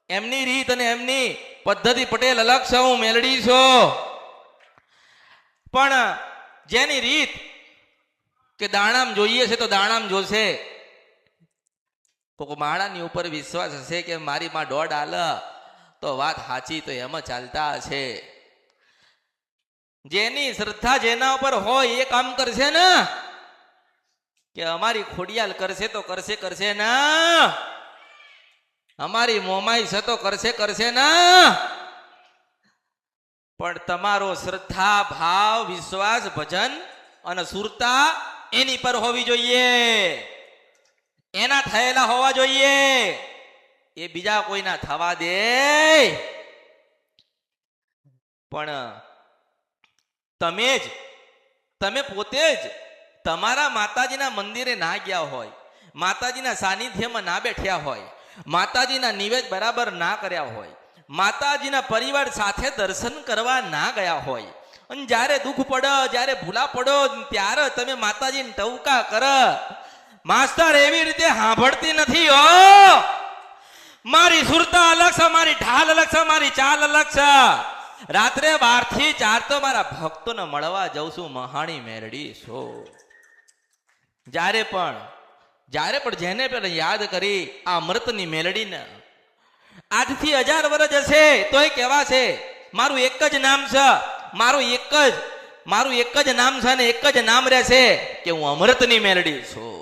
એમની રીત અને એમની પદ્ધતિ પટેલ અલગ છે, હું મેલડી છું. પણ જેની રીત કે દાણામ જોઈએ છે તો દાણામ જોશે, કોક માળાની ઉપર વિશ્વાસ હશે કે મારી માં દોઢ આલ તો વાત સાચી, તો એમ ચાલતા હશે. જેની શ્રદ્ધા જેના ઉપર હોય એ કામ કરશે ને, કે અમારી ખોડિયાલ કરશે તો કરશે ના, અમારી મોમાઈ છે તો કરશે ના. પણ તમારો શ્રદ્ધા ભાવ વિશ્વાસ ભજન અને સુરતા એની પર હોવી જોઈએ, એના થયેલા હોવા જોઈએ. એ બીજા કોઈના થવા દે. પણ તમે પોતે જ તમારા માતાજીના મંદિરે ના ગયા હોય, માતાજીના સાનિધ્યમાં ના બેઠ્યા હોય, માતાજીના નિવેદ બરાબર ના કર્યા હોય, માતાજીના પરિવાર સાથે દર્શન કરવા ના ગયા હોય, અને જ્યારે દુઃખ પડે, જ્યારે ભૂલા પડો, ત્યારે તમે માતાજીને ટવકા કર. માસ્તર એવી રીતે સાંભળતી નથી હો. મારી સુરતા અલગ છે, મારી ઢાલ અલગ છે, મારી ચાલ અલગ છે. રાત્રે 12 થી 4 તો મારા ભક્તોને મળવા જઉં છું, મહાણી મેરડી છું. જ્યારે પણ જેને પણ યાદ કરી આ અમૃતની મેલડીને, આજથી 1000 વર્ષ હશે તોય કેવા છે મારું એક જ નામ છે, મારું એક જ નામ છે ને એક જ નામ રહેશે કે હું અમૃતની મેલડી છું.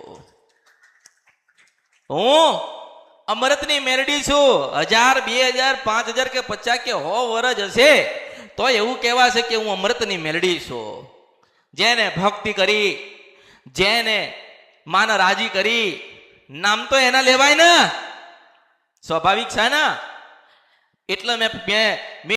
હું અમૃતની મેલડી છું. 1000 2000 5000 કે 50 કે 100 વર્ષ હશે તો એવું કહેવાશે કે હું અમૃતની મેલડી છું. જેને ભક્તિ કરી, જેને માને રાજી કરી, નામ તો એના લેવાય ને, સ્વાભાવિક છે ને. એટલે મેં